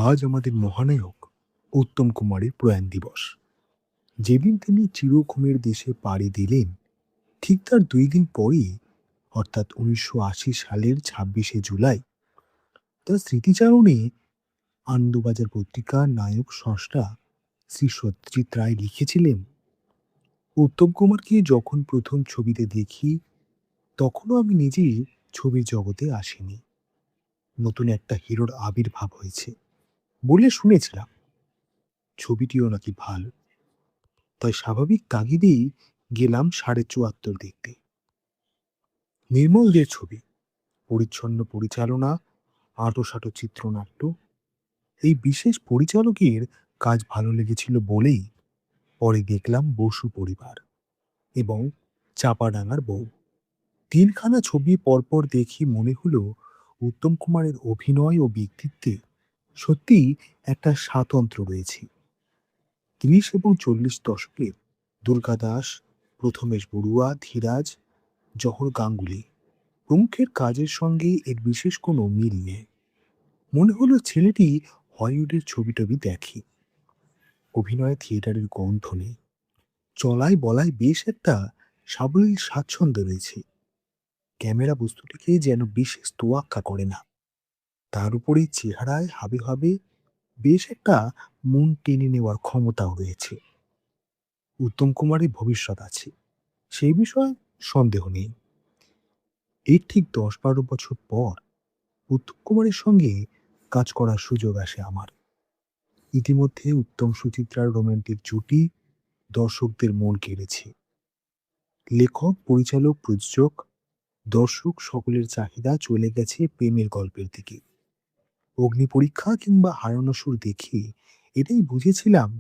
আজ আমাদের মহানায়ক উত্তম কুমারের প্রয়াণ দিবস। যেদিন তিনি চিরঘুমের দেশে পাড়ি দিলেন, ঠিক তার ২ দিন পরই, অর্থাৎ ১৯৮০ সালের ২৬শে জুলাই, তার স্মৃতিচারণে আনন্দবাজার পত্রিকার নায়ক স্রষ্টা শ্রী সত্যজিৎ রায় লিখেছিলেন, উত্তম কুমারকে যখন প্রথম ছবিতে দেখি, তখনও আমি নিজেই ছবির জগতে আসিনি। নতুন একটা হিরোর আবির্ভাব হয়েছে বলে শুনেছিলাম। ছবিটিও নাকি ভালো। তাই স্বাভাবিক তাগিদেই গেলাম ৭.৭৪ দেখতে। নির্মল দের ছবি, পরিচ্ছন্ন পরিচালনা, আঁটোসাঁটো চিত্রনাট্য। এই বিশেষ পরিচালকের কাজ ভালো লেগেছিল বলেই পরে দেখলাম বসু পরিবার এবং চাপাডাঙ্গার বউ। ৩খানা ছবি পরপর দেখি মনে হলো উত্তম কুমারের অভিনয় ও ব্যক্তিত্বে সত্যিই একটা স্বাতন্ত্র্য রয়েছে। ৩০ এবং ৪০ দশকের দুর্গা দাস, প্রথমেশ বড়ুয়া, ধীরাজ, জহর গাঙ্গুলি প্রমুখের কাজের সঙ্গে এর বিশেষ কোনো মিল নেই। মনে হলো ছেলেটি হলিউডের ছবি টবি দেখে। অভিনয়ে থিয়েটারের গন্ধ নেই। চলায় বলায় বেশ একটা সাবলীল স্বাচ্ছন্দ্য রয়েছে। ক্যামেরা বস্তুটিকে যেন বিশেষ তোয়াক্কা করে না। তার উপরে চেহারায় হাবে হাবে বেশ একটা মন টেনে নেওয়ার ক্ষমতাও রয়েছে। উত্তম কুমারের ভবিষ্যৎ আছে, সেই বিষয়ে সন্দেহ নেই। এর ঠিক ১০-১২ বছর পর উত্তম কুমারের সঙ্গে কাজ করার সুযোগ আসে আমার। ইতিমধ্যে উত্তম সুচিত্রার রোমান্টিক জুটি দর্শকদের মন কেড়েছে। লেখক, পরিচালক, প্রযোজক, দর্শক সকলের চাহিদা চলে গেছে প্রেমের গল্পের দিকে। অগ্নিপরীক্ষা কিংবা হারানো সুর দেখে এটাই বুঝেছিলাম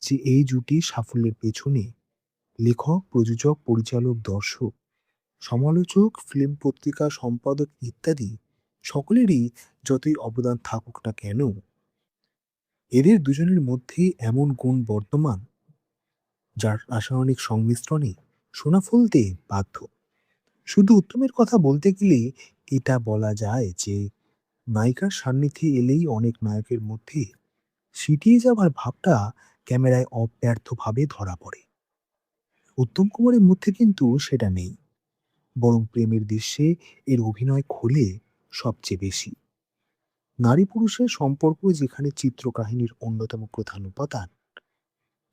যে এই জুটির সাফল্যের পেছনে লেখক, প্রযোজক, পরিচালক, দর্শক, সমালোচক, ফিল্ম পত্রিকা সম্পাদক ইত্যাদি সকলেরই যতই অবদান থাকুক না কেন, এদের দুজনের মধ্যে এমন গুণ বর্তমান যার রাসায়নিক সংমিশ্রণে সোনা ফলতে বাধ্য। শুধু উত্তমের কথা বলতে গেলে এটা বলা যায় যে নায়িকার সান্নিধ্যে এলেই অনেক নায়কের মধ্যে সিটিয়ে যাবার ভাবটা ক্যামেরায় অব্যর্থভাবে ধরা পড়ে। উত্তম কুমারের মধ্যে কিন্তু সেটা নেই, বরং প্রেমের দৃশ্যে এর অভিনয় খোলে সবচেয়ে বেশি। নারী পুরুষের সম্পর্ক যেখানে চিত্রকাহিনীর অন্যতম প্রধান উপাদান,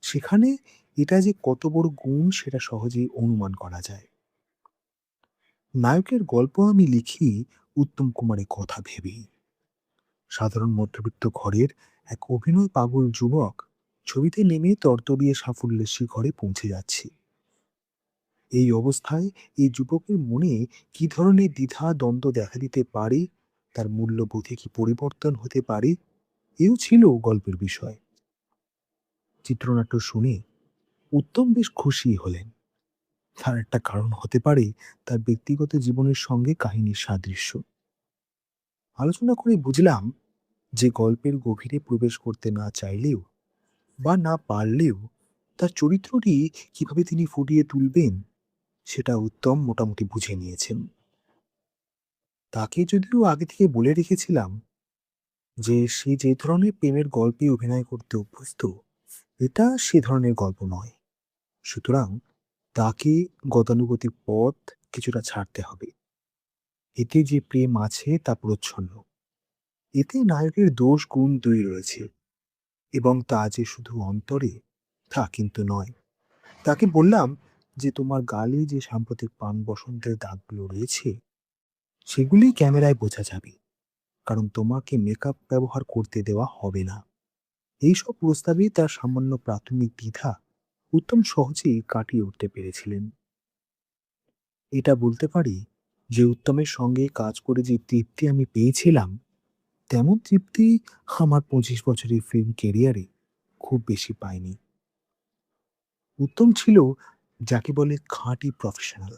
সেখানে এটা যে কত বড় গুণ সেটা সহজেই অনুমান করা যায়। নায়কের গল্প আমি লিখি উত্তম কুমারের কথা ভেবেই। সাধারণ মধ্যবিত্ত ঘরের এক অভিনয় পাগল যুবক ছবিতে নেমে তরতরিয়ে সাফল্যের শিখরে পৌঁছে যাচ্ছে। এই অবস্থায় এই যুবকের মনে কি ধরনের দ্বিধা দ্বন্দ্ব দেখা দিতে পারে, তার মূল্যবোধে কি পরিবর্তন হতে পারে, এও ছিল গল্পের বিষয়। চিত্রনাট্য শুনে উত্তম বেশ খুশি হলেন। তার একটা কারণ হতে পারে তার ব্যক্তিগত জীবনের সঙ্গে কাহিনীর সাদৃশ্য। আলোচনা করে বুঝলাম যে গল্পের গভীরে প্রবেশ করতে না চাইলেও বা না পারলেও তার চরিত্রটি কিভাবে তিনি ফুটিয়ে তুলবেন সেটা উত্তম মোটামুটি বুঝে নিয়েছেন। তাকে যদিও আগে থেকে বলে রেখেছিলাম যে সে যে ধরনের প্রেমের গল্পে অভিনয় করতে অভ্যস্ত, এটা সে ধরনের গল্প নয়। সুতরাং তাকে গতানুগতিক পথ কিছুটা ছাড়তে হবে। এতে যে প্রেম আছে তা প্রচ্ছন্ন। এতে নায়কের দোষ গুণ দুই রয়েছে, এবং তা যে শুধু অন্তরে তা কিন্তু নয়। তাকে বললাম যে তোমার গালে যে সাম্প্রতিক পান বসন্তের দাগগুলো রয়েছে সেগুলি ক্যামেরায় বোঝা যাবে, কারণ তোমাকে মেকআপ ব্যবহার করতে দেওয়া হবে না। এইসব প্রস্তাবে তার সামান্য প্রাথমিক দ্বিধা উত্তম সহজেই কাটিয়ে উঠতে পেরেছিলেন। এটা বলতে পারি যে উত্তমের সঙ্গে কাজ করে যে তৃপ্তি আমি পেয়েছিলাম, তেমন তৃপ্তি আমার ২৫ বছরের ফিল্ম কেরিয়ারে খুব বেশি পাইনি। উত্তম ছিল যাকে বলে খাঁটি প্রফেশনাল।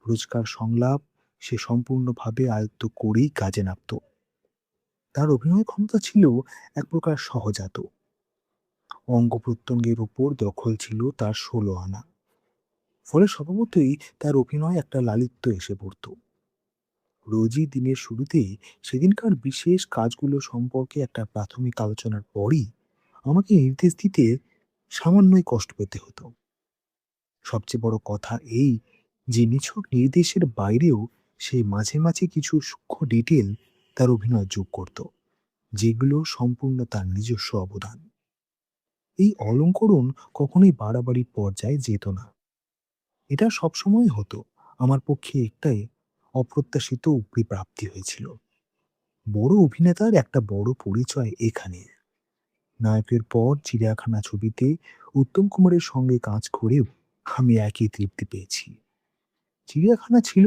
রোজকার সংলাপ সে সম্পূর্ণভাবে আয়ত্ত করেই কাজে নামত। তার অভিনয় ক্ষমতা ছিল এক প্রকার সহজাত। অঙ্গ প্রত্যঙ্গের উপর দখল ছিল তার ১৬ আনা। ফলে স্বভাবতই তার অভিনয় একটা লালিত্য এসে পড়ত। রোজই দিনের শুরুতে সেদিনকার বিশেষ কাজগুলো সম্পর্কে একটা প্রাথমিক আলোচনার পরই আমাকে নির্দেশ দিতে সামান্যই কষ্ট পেতে হতো। সবচেয়ে বড় কথা এই যে নিছক নির্দেশের বাইরেও সে মাঝে মাঝে কিছু সূক্ষ্ম ডিটেল তার অভিনয় যোগ করত, যেগুলো সম্পূর্ণ তার নিজস্ব অবদান। এই অলঙ্করণ কখনোই বাড়াবাড়ি পর্যায়ে যেত না। এটা সবসময় হতো আমার পক্ষে একটাই অপ্রত্যাশিত প্রাপ্তি হয়েছিল। বড় অভিনেতার একটা বড় পরিচয় এখানে। নায়কের পর চিড়িয়াখানা ছবিতে উত্তম কুমারের সঙ্গে কাজ করেও আমি একই তৃপ্তি পেয়েছি। চিড়িয়াখানা ছিল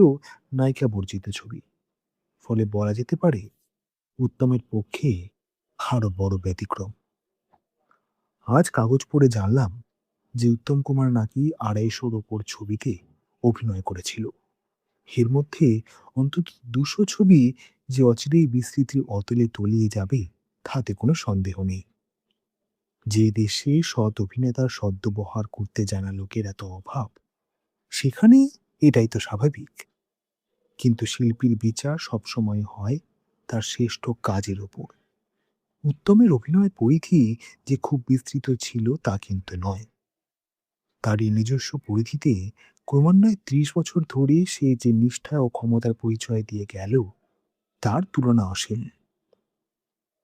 নায়িকা বর্জিত ছবি, ফলে বলা যেতে পারে উত্তমের পক্ষে আরো বড় ব্যতিক্রম। আজ কাগজ পড়ে জানলাম যে উত্তম কুমার নাকি ২৫০-র ওপর ছবিতে অভিনয় করেছিল। এর মধ্যে অন্তত ২০০ ছবি যে অচিরেই বিস্মৃতির অতলে তলিয়ে যাবে তাতে কোনো সন্দেহ নেই। যে দেশে সৎ অভিনেতার সদ্ব্যবহার করতে জানা লোকের এত অভাব, সেখানে এটাই তো স্বাভাবিক। কিন্তু শিল্পীর বিচার সবসময় হয় তার শ্রেষ্ঠ কাজের ওপর। উত্তমের অভিনয় পরিধি যে খুব বিস্তৃত ছিল তা কিন্তু নয়। তার এই নিজস্ব পরিধিতে ক্রমান্বয়ে ৩০ বছর ধরে সে যে নিষ্ঠা ও ক্ষমতার পরিচয় দিয়ে গেল, তার তুলনা অসীম।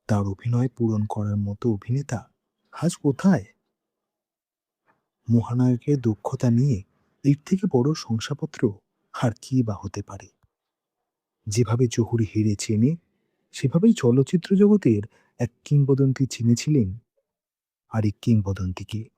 তার অভিনয় পূরণ করার মতো অভিনেতা আজ কোথায়? মহানায়কের দক্ষতা নিয়ে এর থেকে বড় শংসাপত্র আর কি বা হতে পারে? যেভাবে জহুর হেরে চেনে, সেভাবেই চলচ্চিত্র জগতের এক কিংবদন্তি চিনেছিলেন আরেক কিংবদন্তিকে।